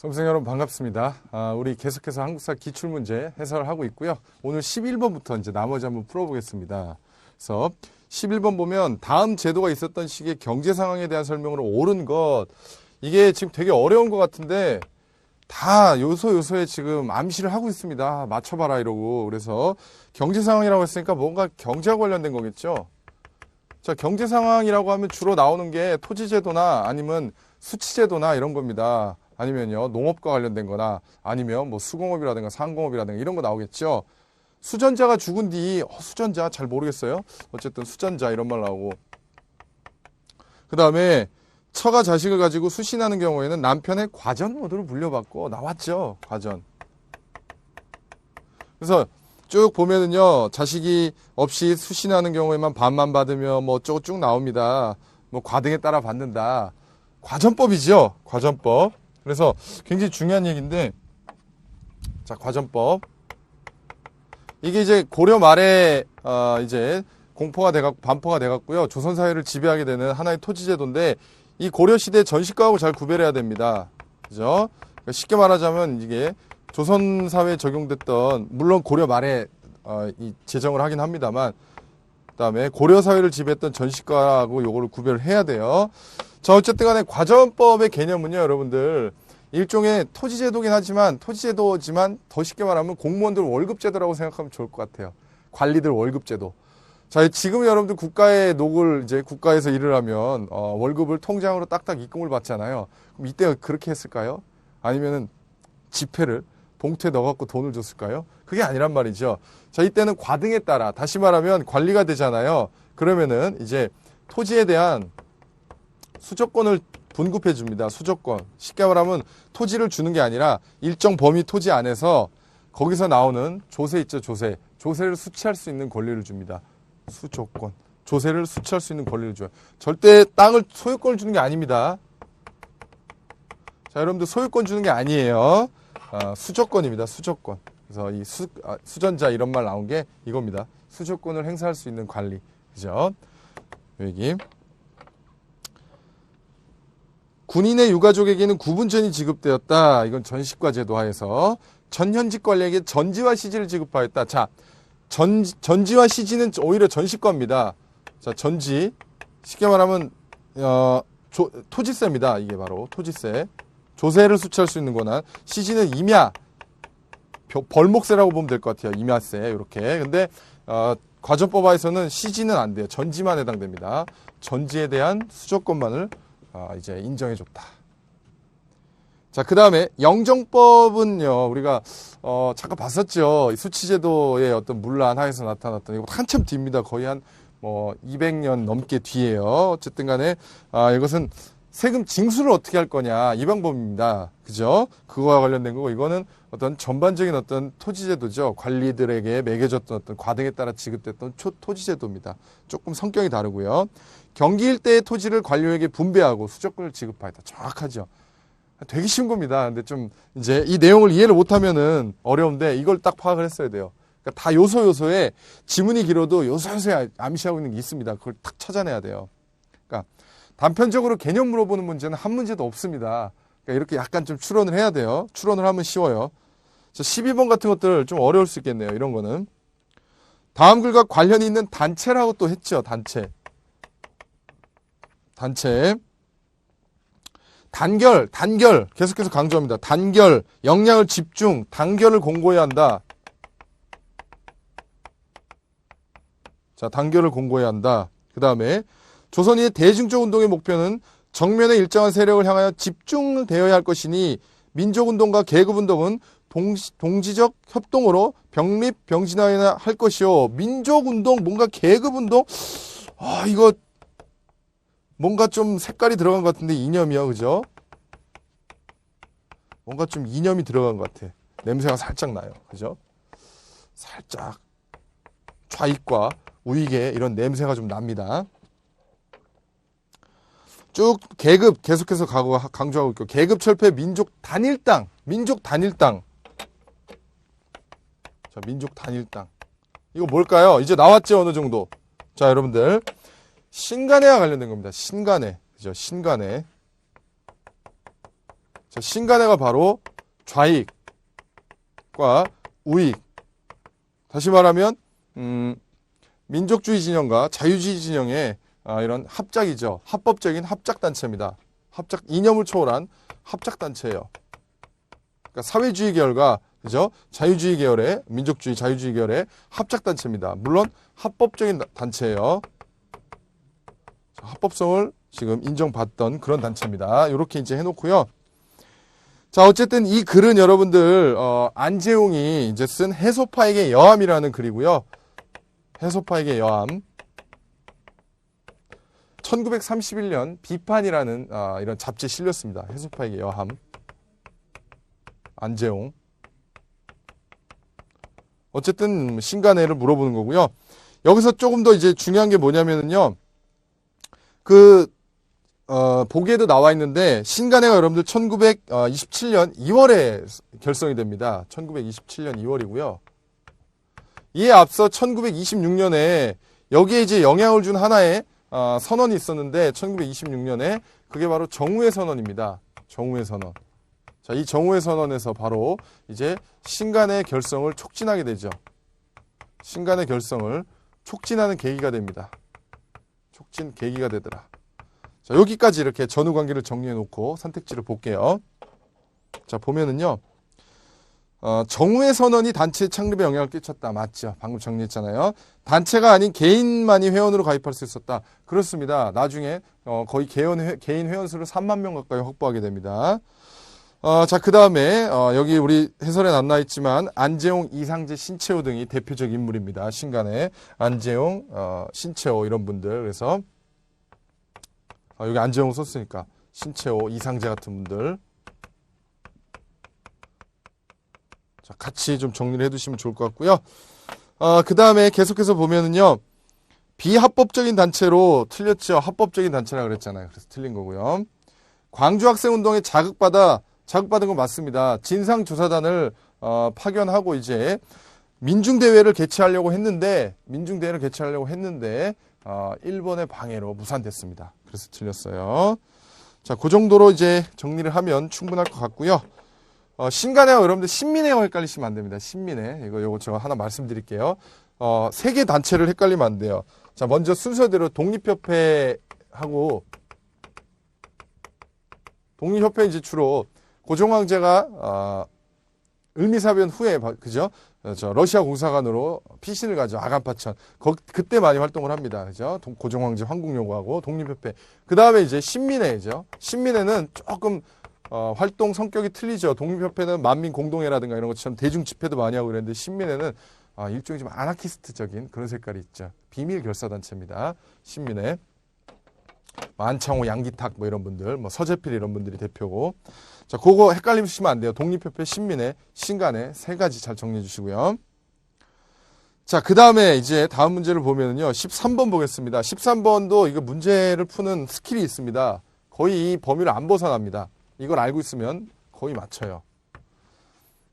수험생 여러분 반갑습니다. 우리 계속해서 한국사 기출문제 해설하고 있고요. 오늘 11번부터 이제 나머지 한번 풀어보겠습니다. 그래서 11번 보면 다음 제도가 있었던 시기의 경제 상황에 대한 설명으로 옳은 것, 이게 지금 되게 어려운 것 같은데 다 요소에 지금 암시를 하고 있습니다. 맞춰봐라 이러고. 그래서 경제 상황이라고 했으니까 뭔가 경제와 관련된 거겠죠. 자, 경제 상황이라고 하면 주로 나오는 게 토지제도나 아니면 수치제도나 이런 겁니다. 아니면요, 농업과 관련된 거나 아니면 뭐 수공업이라든가 상공업이라든가 이런 거 나오겠죠. 수전자가 죽은 뒤, 수전자 잘 모르겠어요. 어쨌든 수전자 이런 말 나오고. 그 다음에 처가 자식을 가지고 수신하는 경우에는 남편의 과전 모드로 물려받고 나왔죠. 과전. 그래서 쭉 보면은요, 자식이 없이 수신하는 경우에만 반만 받으면 뭐 쭉 나옵니다. 뭐 과등에 따라 받는다. 과전법이죠. 과전법. 그래서 굉장히 중요한 얘기인데, 자, 과전법. 이게 이제 고려 말에, 이제 공포가 돼갖고, 반포가 돼갖고요. 조선사회를 지배하게 되는 하나의 토지제도인데, 이 고려시대 전시과하고 잘 구별해야 됩니다. 그죠? 그러니까 쉽게 말하자면 이게 조선사회에 적용됐던, 물론 고려 말에, 이 제정을 하긴 합니다만, 그 다음에 고려사회를 지배했던 전시과하고 요거를 구별을 해야 돼요. 자, 어쨌든 간에 과전법의 개념은요, 여러분들, 일종의 토지제도긴 하지만, 토지제도지만 더 쉽게 말하면 공무원들 월급제도라고 생각하면 좋을 것 같아요. 관리들 월급제도. 자, 지금 여러분들 국가의 녹을, 이제 국가에서 일을 하면, 월급을 통장으로 딱딱 입금을 받잖아요. 그럼 이때 그렇게 했을까요? 아니면은 지폐를 봉투에 넣어갖고 돈을 줬을까요? 그게 아니란 말이죠. 자, 이때는 과등에 따라, 다시 말하면 관리가 되잖아요. 그러면은 이제 토지에 대한 수조권을 분급해 줍니다. 수조권. 쉽게 말하면 토지를 주는 게 아니라 일정 범위 토지 안에서 거기서 나오는 조세 있죠, 조세. 조세를 수취할 수 있는 권리를 줍니다. 수조권. 조세를 수취할 수 있는 권리를 줘요. 절대 땅을 소유권을 주는 게 아닙니다. 자, 여러분들 소유권 주는 게 아니에요. 수조권입니다. 수조권. 그래서 이 수전자 이런 말 나온 게 이겁니다. 수조권을 행사할 수 있는 관리. 그죠? 여기. 군인의 유가족에게는 구분전이 지급되었다. 이건 전시과 제도 하에서. 전현직 관리에게 전지와 시지를 지급하였다. 자, 전지와 시지는 오히려 전시과입니다. 자, 전지. 쉽게 말하면, 토지세입니다. 이게 바로 토지세. 조세를 수취할 수 있는 거나, 시지는 임야, 벌목세라고 보면 될 것 같아요. 임야세, 이렇게. 근데, 과전법 하에서는 시지는 안 돼요. 전지만 해당됩니다. 전지에 대한 수조권만을 이제 인정해줬다. 자, 그 다음에 영정법은요, 우리가 잠깐 봤었죠. 수치제도의 어떤 문란 하에서 나타났던, 이거 한참 뒤입니다. 거의 한 200년 넘게 뒤에요. 어쨌든 간에 이것은 세금 징수를 어떻게 할 거냐, 이 방법입니다. 그죠? 그거와 관련된 거고, 이거는 어떤 전반적인 어떤 토지제도죠. 관리들에게 매겨졌던 어떤 과등에 따라 지급됐던 토지제도입니다. 조금 성격이 다르고요. 경기 일대의 토지를 관료에게 분배하고 수조권을 지급하였다. 정확하죠. 되게 쉬운 겁니다. 근데 좀 이제 이 내용을 이해를 못하면은 어려운데 이걸 딱 파악을 했어야 돼요. 그러니까 다 요소에 지문이 길어도 요소에 암시하고 있는 게 있습니다. 그걸 딱 찾아내야 돼요. 그러니까 단편적으로 개념 물어보는 문제는 한 문제도 없습니다. 그러니까 이렇게 약간 좀 추론을 해야 돼요. 추론을 하면 쉬워요. 자, 12번 같은 것들 좀 어려울 수 있겠네요. 이런 거는. 다음 글과 관련이 있는 단체라고 또 했죠. 단체. 단결, 계속해서 강조합니다. 단결, 역량을 집중, 단결을 공고해야 한다. 자, 단결을 공고해야 한다. 그 다음에 조선인의 대중적 운동의 목표는 정면의 일정한 세력을 향하여 집중되어야 할 것이니 민족운동과 계급운동은 동지적 협동으로 병립병진하여야 할 것이요. 민족운동, 뭔가 계급운동, 이거 뭔가 좀 색깔이 들어간 것 같은데 이념이요. 그죠? 뭔가 좀 이념이 들어간 것 같아. 냄새가 살짝 나요. 그죠? 살짝 좌익과 우익의 이런 냄새가 좀 납니다. 쭉 계급 계속해서 강조하고 있고, 계급 철폐 민족 단일당. 자, 민족 단일당. 이거 뭘까요? 이제 나왔죠, 어느 정도. 자, 여러분들. 신간회와 관련된 겁니다. 신간회. 그죠? 신간회. 자, 신간회가 바로 좌익과 우익. 다시 말하면 민족주의 진영과 자유주의 진영의 이런 합작이죠. 합법적인 합작단체입니다. 이념을 초월한 합작단체예요. 그러니까 사회주의 계열과 그죠? 자유주의 계열의 민족주의 자유주의 계열의 합작단체입니다. 물론 합법적인 단체예요. 합법성을 지금 인정받던 그런 단체입니다. 이렇게 이제 해놓고요. 자, 어쨌든 이 글은 여러분들 안재홍이 이제 쓴 해소파에게 여함이라는 글이고요. 해소파에게 여함. 1931년 비판이라는 이런 잡지에 실렸습니다. 해소파에게 여함. 안재홍. 어쨌든 신간회를 물어보는 거고요. 여기서 조금 더 이제 중요한 게 뭐냐면은요. 보기에도 나와 있는데 신간회가 여러분들 1927년 2월에 결성이 됩니다. 1927년 2월이고요. 이에 앞서 1926년에 여기에 이제 영향을 준 하나의 선언이 있었는데 1926년에 그게 바로 정우회 선언입니다. 정우회 선언. 자, 이 정우회 선언에서 바로 이제 신간회 결성을 촉진하게 되죠. 신간회 결성을 촉진하는 계기가 됩니다. 촉진 계기가 되더라. 자, 여기까지 이렇게 전후 관계를 정리해 놓고 선택지를 볼게요. 자, 보면은요. 정우회 선언이 단체 창립에 영향을 끼쳤다. 맞죠? 방금 정리했잖아요. 단체가 아닌 개인만이 회원으로 가입할 수 있었다. 그렇습니다. 나중에 거의 개인 회원 수를 3만 명 가까이 확보하게 됩니다. 자, 그 다음에 여기 우리 해설에 안 나와 있지만 안재홍, 이상재, 신채호 등이 대표적 인물입니다. 신간에 안재홍, 신채호 이런 분들. 그래서 여기 안재홍 썼으니까 신채호, 이상재 같은 분들. 자, 같이 좀 정리를 해두시면 좋을 것 같고요. 그 다음에 계속해서 보면은요. 비합법적인 단체로 틀렸죠. 합법적인 단체라 그랬잖아요. 그래서 틀린 거고요. 광주학생운동에 자극받은 건 맞습니다. 진상조사단을 파견하고 이제 민중대회를 개최하려고 했는데 일본의 방해로 무산됐습니다. 그래서 틀렸어요. 자, 그 정도로 이제 정리를 하면 충분할 것 같고요. 신간회와 여러분들 신민회와 헷갈리시면 안 됩니다. 신민회. 이거 제가 하나 말씀드릴게요. 세 개 단체를 헷갈리면 안 돼요. 자, 먼저 순서대로 독립협회하고 독립협회 이제 주로 고종황제가 을미사변 후에 그죠? 러시아 공사관으로 피신을 가죠. 아간파천. 그때 많이 활동을 합니다. 그죠? 고종황제 황국요구하고 독립협회. 그 다음에 이제 신민회죠. 신민회는 조금 활동 성격이 틀리죠. 독립협회는 만민공동회라든가 이런 것처럼 대중 집회도 많이 하고 그랬는데 신민회는 일종의 좀 아나키스트적인 그런 색깔이 있죠. 비밀 결사단체입니다. 신민회. 안창호, 양기탁 뭐 이런 분들, 뭐 서재필 이런 분들이 대표고. 자, 그거 헷갈리시면 안 돼요. 독립협회, 신민회, 신간회 세 가지 잘 정리해 주시고요. 자, 그 다음에 이제 다음 문제를 보면은요. 13번 보겠습니다. 13번도 이거 문제를 푸는 스킬이 있습니다. 거의 이 범위를 안 벗어납니다. 이걸 알고 있으면 거의 맞춰요.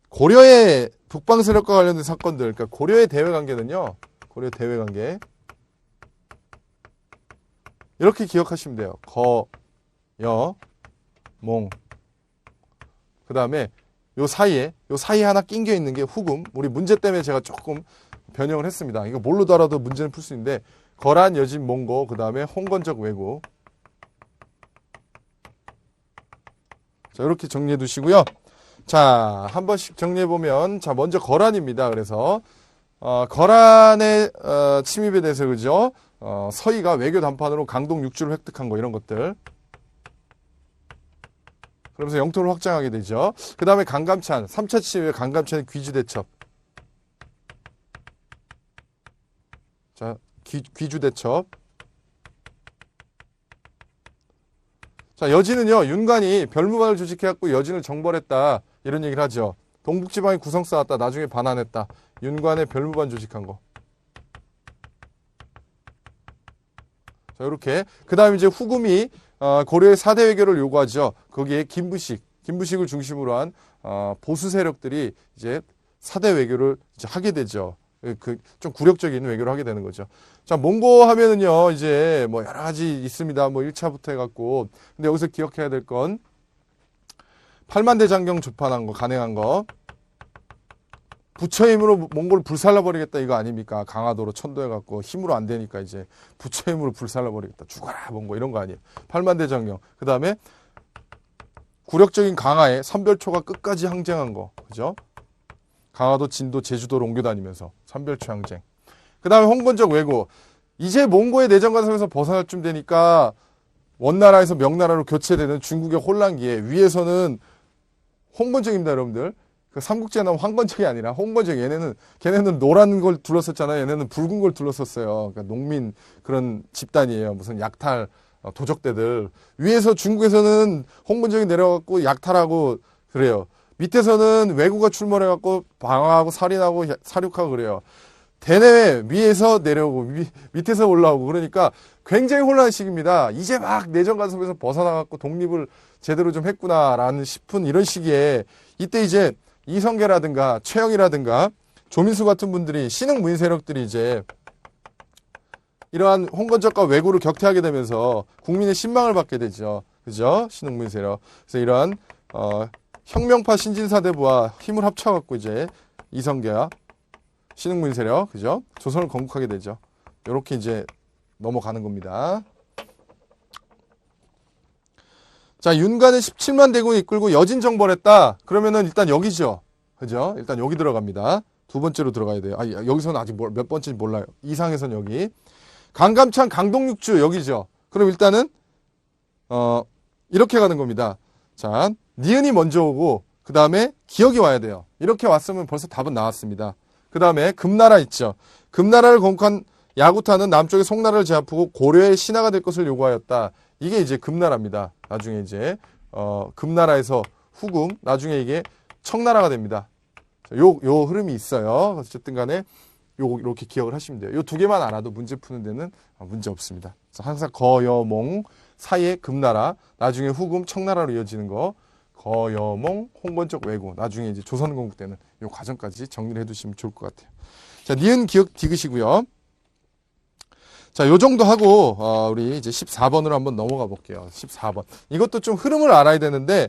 고려의 북방 세력과 관련된 사건들, 그러니까 고려의 대외 관계는요. 고려 대외 관계. 이렇게 기억하시면 돼요. 거, 여, 몽. 그 다음에 요 사이에 하나 낑겨 있는 게 후금. 우리 문제 때문에 제가 조금 변형을 했습니다. 이거 모르도 알아도 문제는 풀 수 있는데 거란, 여진, 몽고, 그 다음에 홍건적 왜구. 자, 이렇게 정리해 두시고요. 자, 한 번씩 정리해 보면, 자, 먼저 거란입니다. 그래서 거란의 침입에 대해서 그죠? 서희가 외교 담판으로 강동 6주를 획득한 거 이런 것들. 그러면서 영토를 확장하게 되죠. 그 다음에 강감찬, 3차 침입에 강감찬의 귀주대첩. 자, 귀주대첩. 자, 여진은요, 윤관이 별무반을 조직해갖고 여진을 정벌했다. 이런 얘기를 하죠. 동북지방에 구성 쌓았다. 나중에 반환했다. 윤관의 별무반 조직한 거. 자, 이렇게. 그 다음에 이제 후금이 고려의 4대 외교를 요구하죠. 거기에 김부식을 중심으로 한 보수 세력들이 이제 4대 외교를 이제 하게 되죠. 좀 굴욕적인 외교를 하게 되는 거죠. 자, 몽고 하면은요, 이제 뭐 여러 가지 있습니다. 뭐 1차부터 해갖고. 근데 여기서 기억해야 될 건 팔만대장경 조판한 거, 간행한 거. 부처 힘으로 몽골을 불살라버리겠다 이거 아닙니까? 강화도로 천도해갖고 힘으로 안 되니까 이제 부처 힘으로 불살라버리겠다. 죽어라 몽고 이런 거 아니에요. 팔만대장경. 그 다음에 굴욕적인 강화에 삼별초가 끝까지 항쟁한 거. 그죠? 강화도, 진도, 제주도를 옮겨 다니면서 삼별초 항쟁. 그 다음에 홍건적 왜고. 이제 몽고의 내정 간섭에서 벗어날 쯤 되니까 원나라에서 명나라로 교체되는 중국의 혼란기에 위에서는 홍건적입니다, 여러분들. 그 삼국지에 나온 황건적이 아니라 홍건적. 걔네는 노란 걸 둘러섰잖아요. 얘네는 붉은 걸 둘러섰어요. 그러니까 농민 그런 집단이에요. 무슨 약탈 도적대들. 위에서 중국에서는 홍건적이 내려갖고 약탈하고 그래요. 밑에서는 왜구가 출몰해갖고 방어하고 살인하고 사륙하고 그래요. 대내 위에서 내려오고 밑에서 올라오고 그러니까 굉장히 혼란한 시기입니다. 이제 막 내정 간섭에서 벗어나갖고 독립을 제대로 좀 했구나라는 싶은 이런 시기에 이때 이제 이성계라든가 최영이라든가 조민수 같은 분들이 신흥무인 세력들이 이제 이러한 홍건적과 왜구를 격퇴하게 되면서 국민의 신망을 받게 되죠. 그죠? 신흥무인 세력. 그래서 이러한 혁명파 신진사대부와 힘을 합쳐갖고 이제 이성계와 신흥무인 세력, 그죠? 조선을 건국하게 되죠. 이렇게 이제 넘어가는 겁니다. 자, 윤관은 17만 대군 이끌고 여진 정벌했다. 그러면은 일단 여기죠. 그죠? 일단 여기 들어갑니다. 두 번째로 들어가야 돼요. 여기서는 아직 몇 번째인지 몰라요. 이상에선 여기. 강감찬, 강동육주 여기죠. 그럼 일단은 이렇게 가는 겁니다. 자, 니은이 먼저 오고 그 다음에 기억이 와야 돼요. 이렇게 왔으면 벌써 답은 나왔습니다. 그 다음에 금나라 있죠. 금나라를 건국한 야구타는 남쪽의 송나라를 제압하고 고려의 신하가 될 것을 요구하였다. 이게 이제 금나라입니다. 나중에 이제 금나라에서 후금, 나중에 이게 청나라가 됩니다. 요 흐름이 있어요. 어쨌든 간에 요렇게 기억을 하시면 돼요. 요 두 개만 알아도 문제 푸는 데는 문제 없습니다. 항상 거여몽 사이에 금나라, 나중에 후금, 청나라로 이어지는 거, 거여몽, 홍건적 왜구, 나중에 이제 조선 건국 때는 요 과정까지 정리를 해두시면 좋을 것 같아요. 자, 니은 기억 디귿이고요. 자, 요 정도 하고 우리 이제 14번으로 한번 넘어가 볼게요. 14번. 이것도 좀 흐름을 알아야 되는데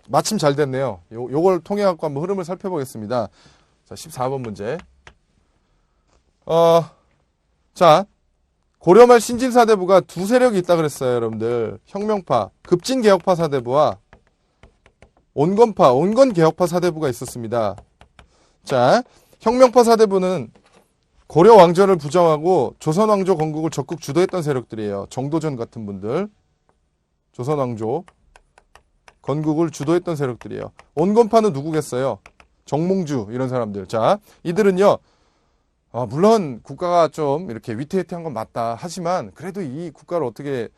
마침 잘 됐네요. 요걸 통해 갖고 한번 흐름을 살펴보겠습니다. 자, 14번 문제. 자, 고려말 신진사대부가 두 세력이 있다 그랬어요, 여러분들. 혁명파, 급진개혁파 사대부와 온건파, 온건개혁파 사대부가 있었습니다. 자, 혁명파 사대부는 고려 왕조를 부정하고 조선 왕조 건국을 적극 주도했던 세력들이에요. 정도전 같은 분들. 조선 왕조 건국을 주도했던 세력들이에요. 온건파는 누구겠어요? 정몽주 이런 사람들. 자, 이들은요. 물론 국가가 좀 이렇게 위태위태한 건 맞다. 하지만 그래도 이 국가를 어떻게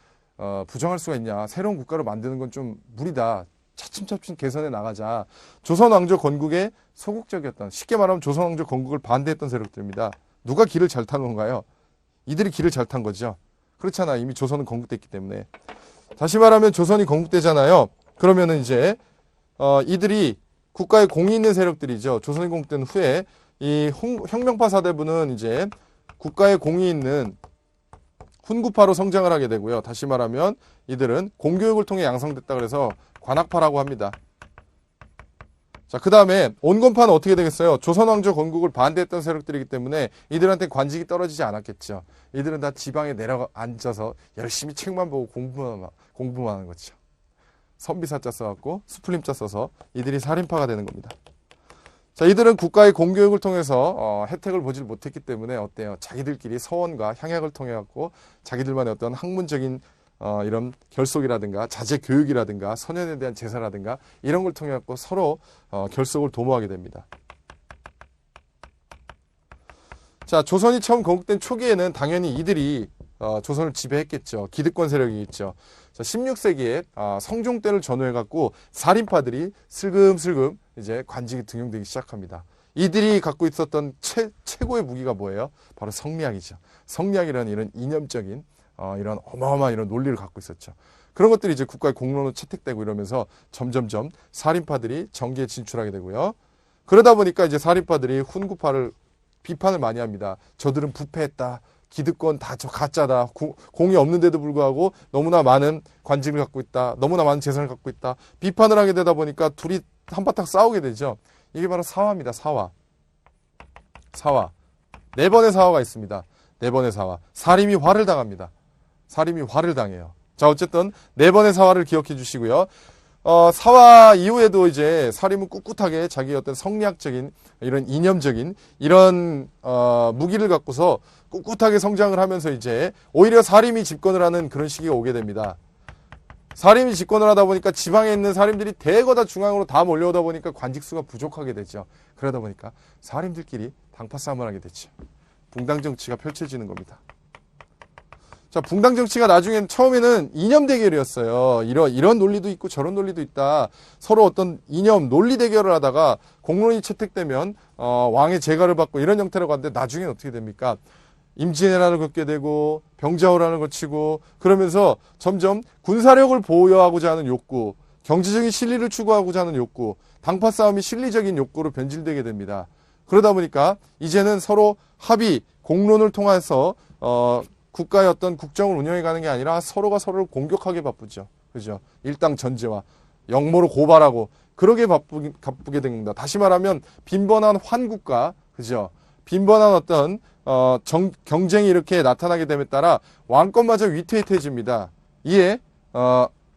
부정할 수가 있냐. 새로운 국가를 만드는 건 좀 무리다. 차츰차츰 개선해 나가자. 조선 왕조 건국에 소극적이었던, 쉽게 말하면 조선 왕조 건국을 반대했던 세력들입니다. 누가 길을 잘 탄 건가요? 이들이 길을 잘 탄 거죠. 그렇잖아. 이미 조선은 건국됐기 때문에. 다시 말하면 조선이 건국되잖아요. 그러면은 이제 이들이 국가에 공이 있는 세력들이죠. 조선이 건국된 후에 이 혁명파 사대부는 이제 국가에 공이 있는 훈구파로 성장을 하게 되고요. 다시 말하면 이들은 공교육을 통해 양성됐다 그래서 관학파라고 합니다. 자, 그 다음에 온건파는 어떻게 되겠어요? 조선 왕조 건국을 반대했던 세력들이기 때문에 이들한테 관직이 떨어지지 않았겠죠. 이들은 다 지방에 내려앉아서 열심히 책만 보고 공부만 하는 거죠. 선비사자 써갖고 수풀림자 써서 이들이 살인파가 되는 겁니다. 자, 이들은 국가의 공교육을 통해서 혜택을 보질 못했기 때문에 어때요? 자기들끼리 서원과 향약을 통해 갖고 자기들만의 어떤 학문적인 이런 결속이라든가 자제 교육이라든가 선현에 대한 제사라든가 이런 걸 통해 갖고 서로 결속을 도모하게 됩니다. 자, 조선이 처음 건국된 초기에는 당연히 이들이 조선을 지배했겠죠. 기득권 세력이 있죠. 자, 16세기에 성종 때를 전후해 갖고 살인파들이 슬금슬금 이제 관직이 등용되기 시작합니다. 이들이 갖고 있었던 최고의 무기가 뭐예요? 바로 성리학이죠. 성리학이라는 이런 이념적인 이런 어마어마한 이런 논리를 갖고 있었죠. 그런 것들이 이제 국가의 공론으로 채택되고 이러면서 점점점 살인파들이 정계에 진출하게 되고요. 그러다 보니까 이제 살인파들이 훈구파를 비판을 많이 합니다. 저들은 부패했다. 기득권 다 저 가짜다. 공이 없는데도 불구하고 너무나 많은 관직을 갖고 있다. 너무나 많은 재산을 갖고 있다. 비판을 하게 되다 보니까 둘이 한바탕 싸우게 되죠. 이게 바로 사화입니다. 사화. 사화. 네 번의 사화가 있습니다. 네 번의 사화. 사림이 화를 당합니다. 사림이 화를 당해요. 자, 어쨌든 네 번의 사화를 기억해 주시고요. 사화 이후에도 이제 사림은 꿋꿋하게 자기의 어떤 성리학적인 이런 이념적인 이런 무기를 갖고서 꿋꿋하게 성장을 하면서 이제 오히려 사림이 집권을 하는 그런 시기가 오게 됩니다. 사림이 집권을 하다 보니까 지방에 있는 사림들이 대거 다 중앙으로 다 몰려오다 보니까 관직수가 부족하게 되죠. 그러다 보니까 사림들끼리 당파 싸움을 하게 되죠. 붕당 정치가 펼쳐지는 겁니다. 자, 붕당 정치가 나중엔 처음에는 이념 대결이었어요. 이런 논리도 있고 저런 논리도 있다. 서로 어떤 이념, 논리 대결을 하다가 공론이 채택되면 왕의 재가를 받고 이런 형태로 갔는데 나중엔 어떻게 됩니까? 임진왜란을 겪게 되고 병자호란을 거치고 그러면서 점점 군사력을 보유하고자 하는 욕구, 경제적인 실리를 추구하고자 하는 욕구, 당파 싸움이 실리적인 욕구로 변질되게 됩니다. 그러다 보니까 이제는 서로 합의, 공론을 통해서 국가의 어떤 국정을 운영해 가는 게 아니라 서로가 서로를 공격하게 바쁘죠. 그죠? 일당 전제와 역모로 고발하고 그러게 바쁘게 됩니다. 다시 말하면 빈번한 환국과 그죠? 빈번한 어떤 경쟁이 이렇게 나타나게 됨에 따라 왕권마저 위태위태해집니다. 이에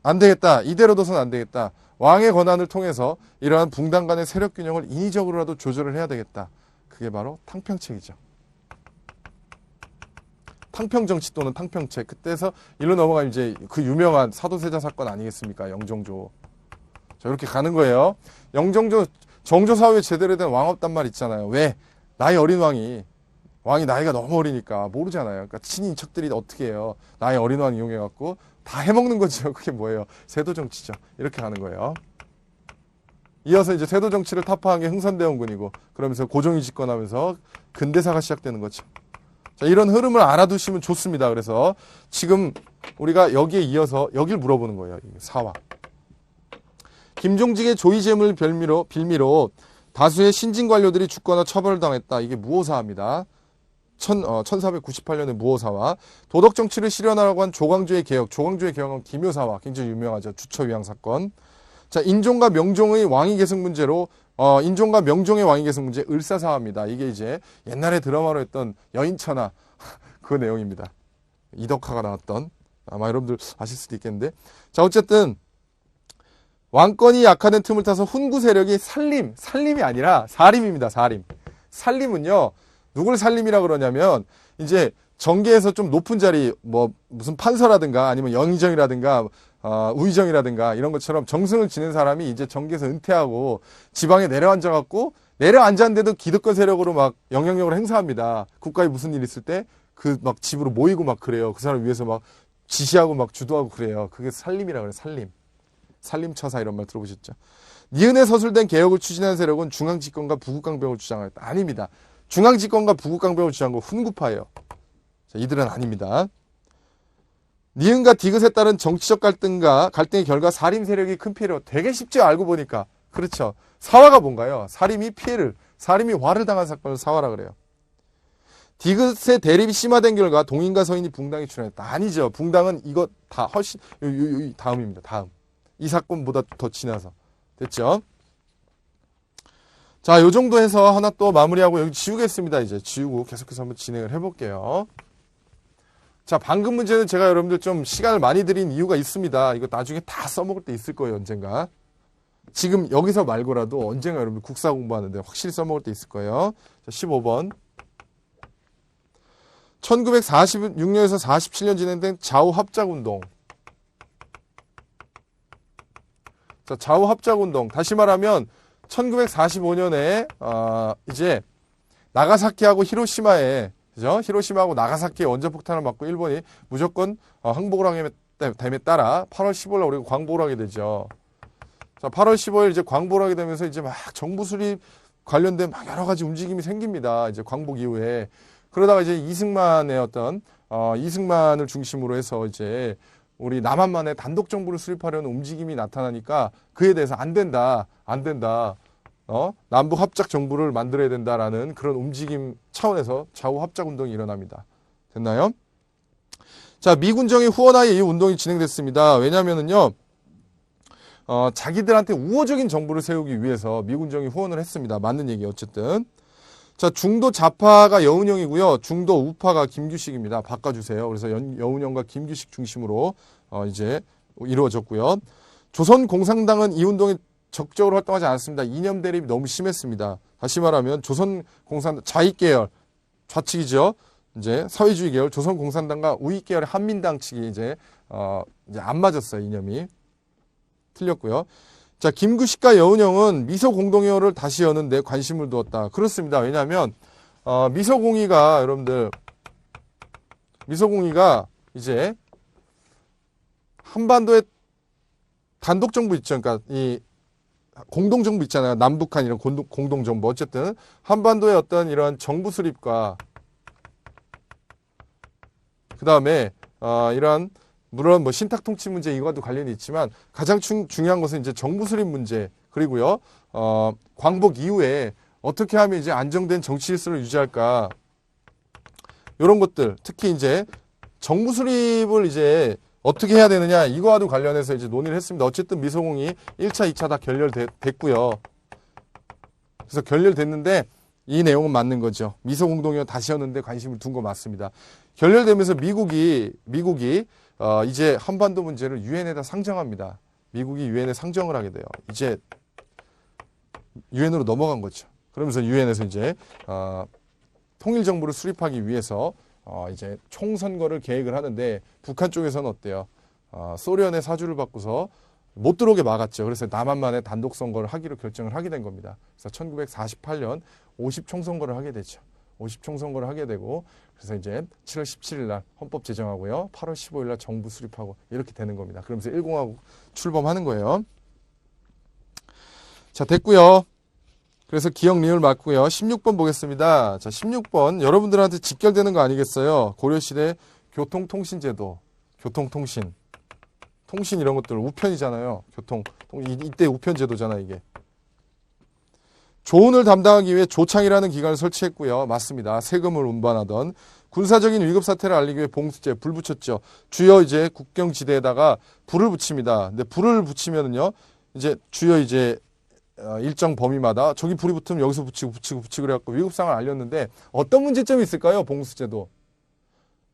안 되겠다. 이대로 둬서는 안 되겠다. 왕의 권한을 통해서 이러한 붕당 간의 세력 균형을 인위적으로라도 조절을 해야 되겠다. 그게 바로 탕평책이죠. 탕평정치 또는 탕평책. 그때서 일로 넘어가면 이제 그 유명한 사도세자 사건 아니겠습니까? 영종조. 자, 이렇게 가는 거예요. 영종조, 정조사후에 제대로 된 왕 없단 말 있잖아요. 왜? 나이 어린 왕이 나이가 너무 어리니까 모르잖아요. 그러니까 친인척들이 어떻게 해요? 나이 어린 왕 이용해갖고 다 해먹는 거죠. 그게 뭐예요? 세도정치죠. 이렇게 가는 거예요. 이어서 이제 세도정치를 타파한 게 흥선대원군이고 그러면서 고종이 집권하면서 근대사가 시작되는 거죠. 자, 이런 흐름을 알아두시면 좋습니다. 그래서 지금 우리가 여기에 이어서 여길 물어보는 거예요. 사화. 김종직의 조의제물 빌미로 다수의 신진 관료들이 죽거나 처벌을 당했다. 이게 무오사화입니다. 1498년의 무오사화. 도덕정치를 실현하라고 한 조광조의 개혁. 조광조의 개혁은 기묘사화. 굉장히 유명하죠. 주처위양 사건. 자, 인종과 명종의 왕위 계승 문제로 인종과 명종의 왕위 계승 문제 을사사화입니다. 이게 이제 옛날에 드라마로 했던 여인천하 그 내용입니다. 이덕화가 나왔던 아마 여러분들 아실 수도 있겠는데 자 어쨌든 왕권이 약화된 틈을 타서 훈구 세력이 살림이 아니라 사림입니다. 살림은요 누굴 살림이라 그러냐면 이제 정계에서 좀 높은 자리 뭐 무슨 판서라든가 아니면 영의정이라든가 우의정이라든가 이런 것처럼 정승을 지낸 사람이 이제 정계에서 은퇴하고 지방에 내려앉아갖고 내려앉았는데도 기득권 세력으로 막 영향력을 행사합니다. 국가에 무슨 일 있을 때 그 막 집으로 모이고 막 그래요. 그 사람 위해서 막 지시하고 막 주도하고 그래요. 그게 살림이라 그래요. 살림처사 이런 말 들어보셨죠? 니은에 서술된 개혁을 추진하는 세력은 중앙집권과 부국강병을 주장하였다. 아닙니다. 중앙집권과 부국강병을 주장한 거 훈구파예요. 자, 이들은 아닙니다. 니은과 디귿에 따른 정치적 갈등의 결과 사림 세력이 큰 피해를 되게 쉽죠. 알고 보니까. 그렇죠. 사화가 뭔가요? 사림이 화를 당한 사건을 사화라 그래요. 디귿의 대립이 심화된 결과 동인과 서인이 붕당에 출연했다. 아니죠. 붕당은 이거 다 훨씬 다음입니다. 다음. 이 사건보다 더 지나서. 됐죠? 자, 요 정도 해서 하나 또 마무리하고 여기 지우겠습니다. 이제 지우고 계속해서 한번 진행을 해볼게요. 자, 방금 문제는 제가 여러분들 좀 시간을 많이 드린 이유가 있습니다. 이거 나중에 다 써먹을 때 있을 거예요, 언젠가. 지금 여기서 말고라도 언젠가 여러분들 국사 공부하는데 확실히 써먹을 때 있을 거예요. 자, 15번. 1946년에서 47년 진행된 좌우합작운동. 자, 좌우합작운동. 다시 말하면 1945년에 이제 나가사키하고 히로시마에 그죠? 히로시마하고 나가사키에 원자폭탄을 맞고 일본이 무조건 항복을 하게 됨에 따라 8월 15일 우리가 광복을 하게 되죠. 자, 8월 15일 이제 광복을 하게 되면서 이제 막 정부 수립 관련된 막 여러 가지 움직임이 생깁니다. 이제 광복 이후에. 그러다가 이제 이승만의 어떤 이승만을 중심으로 해서 이제 우리 남한만의 단독 정부를 수립하려는 움직임이 나타나니까 그에 대해서 안 된다. 남북 합작 정부를 만들어야 된다라는 그런 움직임 차원에서 좌우 합작 운동이 일어납니다. 됐나요? 자, 미군정의 후원하에 이 운동이 진행됐습니다. 왜냐면은요, 자기들한테 우호적인 정부를 세우기 위해서 미군정이 후원을 했습니다. 맞는 얘기 어쨌든. 자, 중도 좌파가 여운형이고요. 중도 우파가 김규식입니다. 바꿔주세요. 그래서 여운형과 김규식 중심으로 이제 이루어졌고요. 조선공산당은 이 운동에 적극적으로 활동하지 않았습니다. 이념 대립이 너무 심했습니다. 다시 말하면 조선공산당 좌익계열 좌측이죠. 이제 사회주의 계열 조선공산당과 우익계열의 한민당 측이 이제 안 맞았어요. 이념이 틀렸고요. 자, 김규식과 여운형은 미소공동회를 다시 여는데 관심을 두었다. 그렇습니다. 왜냐하면 미소공의가 여러분들 미소공의가 이제 한반도에 단독정부 있죠. 그러니까 이 공동정부 있잖아요. 남북한 이런 공동정부. 어쨌든 한반도의 어떤 이런 정부 수립과 그 다음에 이러한 물론 뭐 신탁통치 문제 이거와도 관련이 있지만 가장 중요한 것은 이제 정부 수립 문제 그리고요 광복 이후에 어떻게 하면 이제 안정된 정치 질서를 유지할까 이런 것들 특히 이제 정부 수립을 이제 어떻게 해야 되느냐 이거와도 관련해서 이제 논의를 했습니다. 어쨌든 미소공이 1차, 2차 다 결렬됐고요. 그래서 결렬됐는데 이 내용은 맞는 거죠. 미소공동회원 다시 하는데 관심을 둔 거 맞습니다. 결렬되면서 미국이 이제 한반도 문제를 유엔에다 상정합니다. 미국이 유엔에 상정을 하게 돼요. 이제 유엔으로 넘어간 거죠. 그러면서 유엔에서 이제 통일정부를 수립하기 위해서 이제 총선거를 계획을 하는데 북한 쪽에서는 어때요? 소련의 사주를 받고서 못 들어오게 막았죠. 그래서 남한만의 단독 선거를 하기로 결정을 하게 된 겁니다. 그래서 1948년 50총선거를 하게 되죠. 50총선거를 하게 되고 그래서 이제 7월 17일 날 헌법 제정하고요. 8월 15일 날 정부 수립하고 이렇게 되는 겁니다. 그러면서 1공화국 출범하는 거예요. 자, 됐고요. 그래서 기억 리을 맞고요. 16번 보겠습니다. 자, 16번 여러분들한테 직결되는 거 아니겠어요? 고려시대 교통통신제도, 교통통신, 통신 이런 것들 우편이잖아요. 이때 우편제도잖아 이게. 조운을 담당하기 위해 조창이라는 기관을 설치했고요. 맞습니다. 세금을 운반하던 군사적인 위급 사태를 알리기 위해 봉수제 불 붙였죠. 주요 이제 국경지대에다가 불을 붙입니다. 근데 불을 붙이면은요, 이제 주요 이제 일정 범위마다 저기 불이 붙으면 여기서 붙이고 그래갖고 위급상을 알렸는데 어떤 문제점이 있을까요? 봉수제도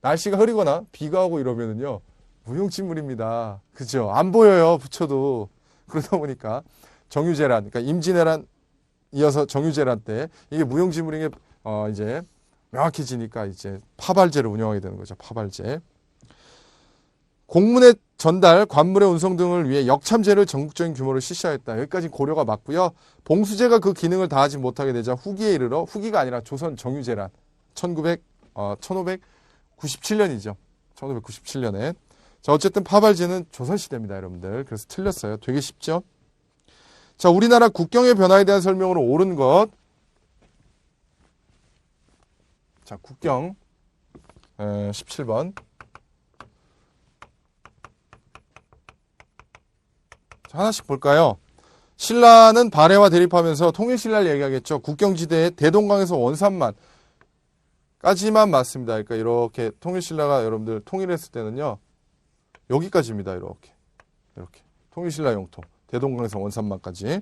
날씨가 흐리거나 비가 오고 이러면은요 무용지물입니다. 그죠? 안 보여요. 붙여도. 그러다 보니까 정유재란, 그러니까 임진왜란 이어서 정유재란 때 이게 무용지물인 게 이제 명확해지니까 이제 파발제를 운영하게 되는 거죠. 파발제. 공문의 전달, 관물의 운송 등을 위해 역참제를 전국적인 규모로 실시하였다. 여기까지 고려가 맞고요. 봉수제가 그 기능을 다하지 못하게 되자 후기에 이르러 후기가 아니라 조선 정유재란 1597년이죠. 1597년에. 자, 어쨌든 파발제는 조선시대입니다, 여러분들. 그래서 틀렸어요. 되게 쉽죠? 자, 우리나라 국경의 변화에 대한 설명으로 옳은 것. 자, 국경 17번. 자, 하나씩 볼까요? 신라는 발해와 대립하면서 통일신라를 얘기하겠죠. 국경지대에 대동강에서 원산만 까지만 맞습니다. 그러니까 이렇게 통일신라가 여러분들 통일했을 때는요. 여기까지입니다. 이렇게 통일신라 영토 대동강에서 원산만까지.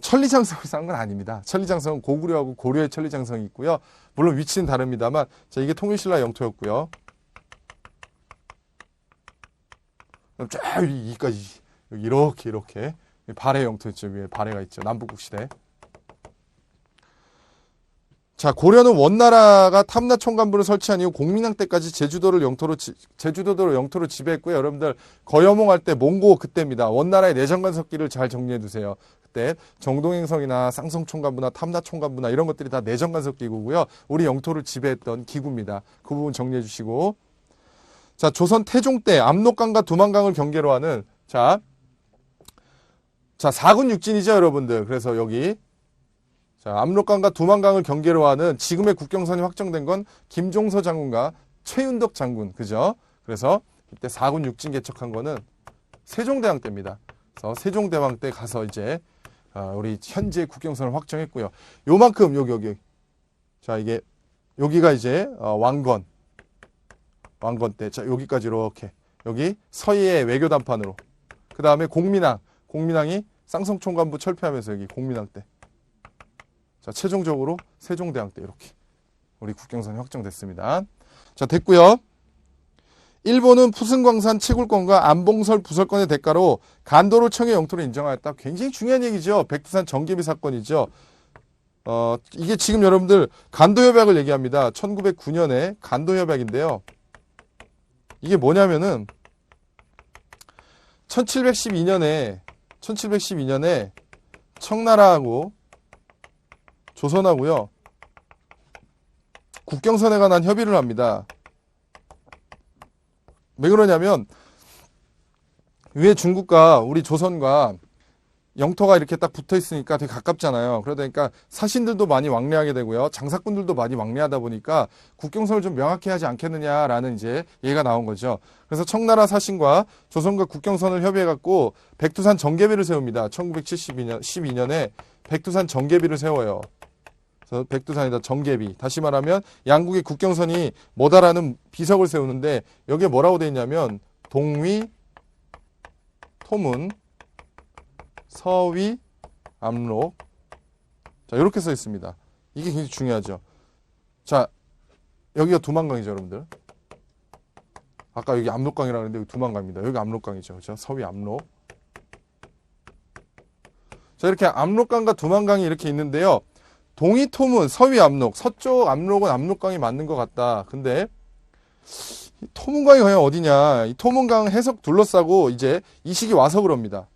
천리장성을 쌓은 건 아닙니다. 천리장성은 고구려하고 고려의 천리장성이 있고요. 물론 위치는 다릅니다만 자, 이게 통일신라 영토였고요. 쫙 위까지 이렇게 발해 영토 있죠. 위에 발해가 있죠. 남북국 시대. 자, 고려는 원나라가 탐라 총관부를 설치한 이후 공민왕 때까지 제주도를 영토로 지배했고요. 여러분들 거여몽할 때 몽고 그때입니다. 원나라의 내정관석기를 잘 정리해 두세요. 그때 정동행성이나 쌍성 총관부나 탐라 총관부나 이런 것들이 다 내정관석기구고요. 우리 영토를 지배했던 기구입니다. 그 부분 정리해 주시고. 자, 조선 태종 때 압록강과 두만강을 경계로 하는 자 4군 육진이죠, 여러분들. 그래서 여기 자, 압록강과 두만강을 경계로 하는 지금의 국경선이 확정된 건 김종서 장군과 최윤덕 장군, 그죠? 그래서 이때 4군 육진 개척한 거는 세종대왕 때입니다. 그래서 세종대왕 때 가서 이제 우리 현재 국경선을 확정했고요. 요만큼 여기 자, 이게 여기가 이제 왕건, 왕건 때. 자, 여기까지 이렇게. 여기 서희의 외교단판으로. 그 다음에 공민왕이 쌍성총관부 철폐하면서 여기 공민왕 때. 자, 최종적으로 세종대왕 때 이렇게 우리 국경선이 확정됐습니다. 자, 됐고요. 일본은 푸승광산 채굴권과 안봉설 부설권의 대가로 간도를 청해 영토로 인정하였다. 굉장히 중요한 얘기죠. 백두산 정개비 사건이죠. 이게 지금 여러분들 간도협약을 얘기합니다. 1909년에 간도협약인데요. 이게 뭐냐면은 1712년에 청나라하고 조선하고요. 국경선에 관한 협의를 합니다. 왜 그러냐면 위에 중국과 우리 조선과 영토가 이렇게 딱 붙어 있으니까 되게 가깝잖아요. 그러다 보니까 사신들도 많이 왕래하게 되고요. 장사꾼들도 많이 왕래하다 보니까 국경선을 좀 명확히 하지 않겠느냐라는 이제 얘기가 나온 거죠. 그래서 청나라 사신과 조선과 국경선을 협의해갖고 백두산 정개비를 세웁니다. 1912년에 백두산 정개비를 세워요. 그래서 백두산에다 정개비. 다시 말하면 양국의 국경선이 뭐다라는 비석을 세우는데 여기에 뭐라고 되어 있냐면 동위, 토문, 서위, 압록. 자, 이렇게 써 있습니다. 이게 굉장히 중요하죠. 자, 여기가 두만강이죠, 여러분들. 아까 여기 압록강이라고 했는데 여기 두만강입니다. 여기 압록강이죠. 그렇죠? 서위, 압록. 자, 이렇게 압록강과 두만강이 이렇게 있는데요. 동이 토문, 서위 압록, 서쪽 압록은 압록강이 맞는 것 같다. 근데 이 토문강이 과연 어디냐? 이 토문강 해석 둘러싸고 이제 이 시기 와서 그럽니다.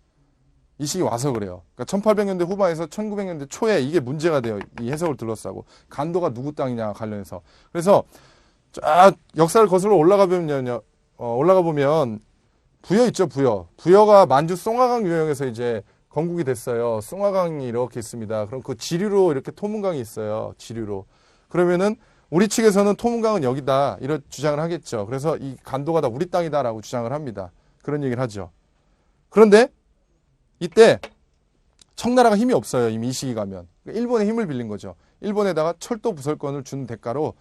이 시기 와서 그래요. 그러니까 1800년대 후반에서 1900년대 초에 이게 문제가 돼요. 이 해석을 둘러싸고 간도가 누구 땅이냐 관련해서. 그래서 쫙 역사를 거슬러 올라가 보면 부여 있죠, 부여. 부여가 만주 송화강 유형에서 이제 건국이 됐어요. 송화강이 이렇게 있습니다. 그럼 그 지류로 이렇게 토문강이 있어요. 지류로. 그러면은 우리 측에서는 토문강은 여기다 이런 주장을 하겠죠. 그래서 이 간도가 다 우리 땅이다라고 주장을 합니다. 그런 얘기를 하죠. 그런데 이때 청나라가 힘이 없어요. 이미 이 시기 가면. 일본의 힘을 빌린 거죠. 일본에다가 철도 부설권을 준 대가로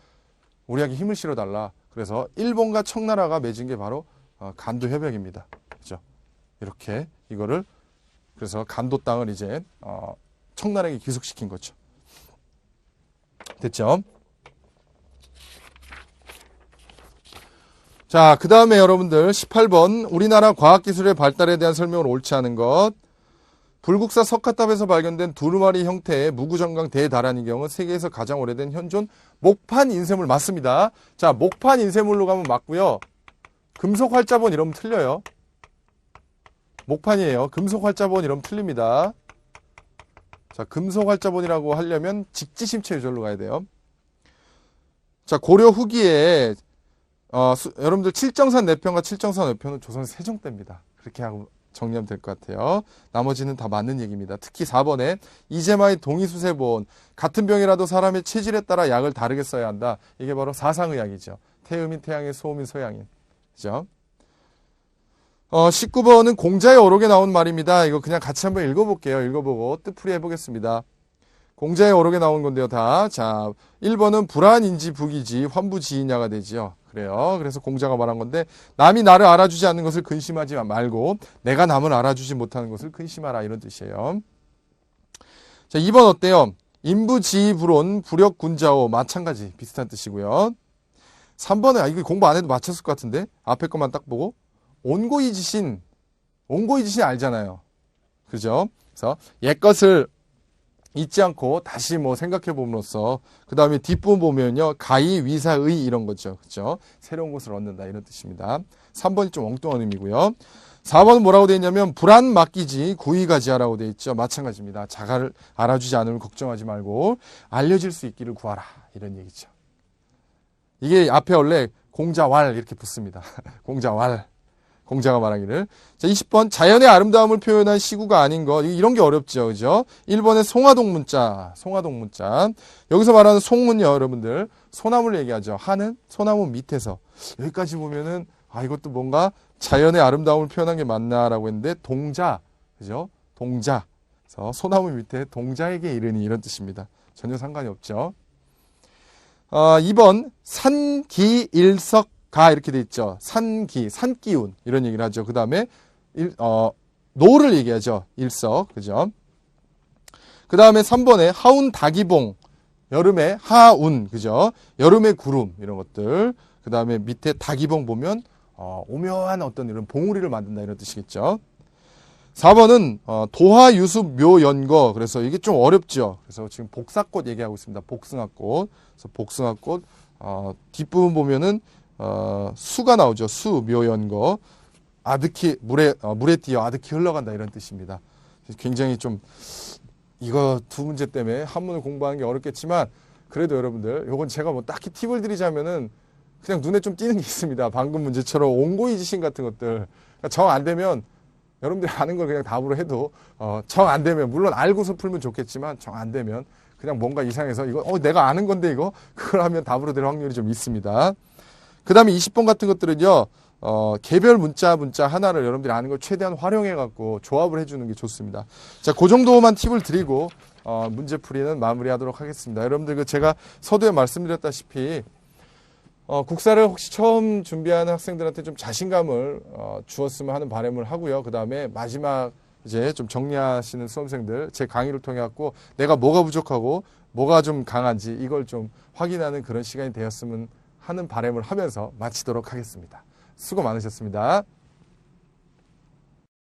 우리에게 힘을 실어달라. 그래서 일본과 청나라가 맺은 게 바로 간도 협약입니다. 그죠? 이렇게 이거를 그래서 간도 땅을 이제 청나라에게 귀속시킨 거죠. 됐죠? 자, 그 다음에 여러분들 18번 우리나라 과학기술의 발달에 대한 설명을 옳지 않은 것. 불국사 석가탑에서 발견된 두루마리 형태의 무구정강 대다란이 경우 세계에서 가장 오래된 현존 목판 인쇄물 맞습니다. 자, 목판 인쇄물로 가면 맞고요. 금속 활자본 이러면 틀려요. 목판이에요. 금속 활자본 이러면 틀립니다. 자, 금속 활자본이라고 하려면 직지심체 유절로 가야 돼요. 자, 고려 후기에 여러분들 칠정산 내편과 칠정산 외편은 조선 세종 때입니다. 그렇게 하고 정리하면 될 것 같아요. 나머지는 다 맞는 얘기입니다. 특히 4번에 이재마의 동의수세본 같은 병이라도 사람의 체질에 따라 약을 다르게 써야 한다. 이게 바로 사상의학이죠. 태음인 태양인 소음인 소양인. 그죠? 19번은 공자의 어록에 나온 말입니다. 이거 그냥 같이 한번 읽어볼게요. 읽어보고 뜻풀이 해보겠습니다. 공자의 어록에 나온 건데요, 다. 자, 1번은 불안인지 북이지 환부지이냐가 되지요. 그래요. 그래서 공자가 말한 건데, 남이 나를 알아주지 않는 것을 근심하지 말고, 내가 남을 알아주지 못하는 것을 근심하라. 이런 뜻이에요. 자, 2번 어때요? 인부지불온 부력군자오. 마찬가지. 비슷한 뜻이고요. 3번은, 이거 공부 안 해도 맞췄을 것 같은데? 앞에 것만 딱 보고. 온고이지신 알잖아요. 그죠? 그래서 옛것을 잊지 않고 다시 생각해 봄으로써 그 다음에 뒷부분 보면요. 가히 위사의 이런 거죠. 그죠? 새로운 것을 얻는다 이런 뜻입니다. 3번이 좀 엉뚱한 의미고요. 4번은 뭐라고 되어 있냐면 불안 맡기지 구의가지하라고 되어 있죠. 마찬가지입니다. 자가를 알아주지 않으면 걱정하지 말고 알려질 수 있기를 구하라 이런 얘기죠. 이게 앞에 원래 공자왈 이렇게 붙습니다. 공자왈. 공자가 말하기를. 자, 20번 자연의 아름다움을 표현한 시구가 아닌 것. 이런 게 어렵죠. 그죠? 1번에 송화동문자. 여기서 말하는 송은요, 여러분들. 소나무를 얘기하죠. 하는 소나무 밑에서. 여기까지 보면은 이것도 뭔가 자연의 아름다움을 표현한 게 맞나라고 했는데 동자. 그죠? 동자. 그래서 소나무 밑에 동자에게 이르니 이런 뜻입니다. 전혀 상관이 없죠. 2번 산기일석 가 이렇게 돼 있죠. 산기, 산기운 이런 얘기를 하죠. 그 다음에 노를 얘기하죠. 일석, 그죠? 그 다음에 3번에 하운 다기봉, 여름에 하운, 그죠? 여름의 구름 이런 것들. 그 다음에 밑에 다기봉 보면 오묘한 어떤 이런 봉우리를 만든다 이런 뜻이겠죠. 4번은 도화유습 묘연거. 그래서 이게 좀 어렵죠. 그래서 지금 복사꽃 얘기하고 있습니다. 복숭아꽃. 그래서 복숭아꽃 뒷부분 보면은 수가 나오죠. 수 묘연거. 아득히 물에 띄어 아득히 흘러간다 이런 뜻입니다. 굉장히 좀 이거 두 문제 때문에 한문을 공부하는 게 어렵겠지만 그래도 여러분들 요건 제가 뭐 딱히 팁을 드리자면은 그냥 눈에 좀 띄는 게 있습니다. 방금 문제처럼 옹고이 지신 같은 것들 정 안 되면 여러분들이 아는 걸 그냥 답으로 해도 정 안 되면 물론 알고서 풀면 좋겠지만 정 안 되면 그냥 뭔가 이상해서 이거 내가 아는 건데 이거 그걸 하면 답으로 될 확률이 좀 있습니다. 그 다음에 20번 같은 것들은요 개별 문자 하나를 여러분들이 아는 걸 최대한 활용해 갖고 조합을 해주는 게 좋습니다. 자, 그 정도만 팁을 드리고 문제풀이는 마무리하도록 하겠습니다. 여러분들 제가 서두에 말씀드렸다시피 국사를 혹시 처음 준비하는 학생들한테 좀 자신감을 주었으면 하는 바람을 하고요. 그 다음에 마지막 이제 좀 정리하시는 수험생들 제 강의를 통해 갖고 내가 뭐가 부족하고 뭐가 좀 강한지 이걸 좀 확인하는 그런 시간이 되었으면 하는 바람을 하면서 마치도록 하겠습니다. 수고 많으셨습니다.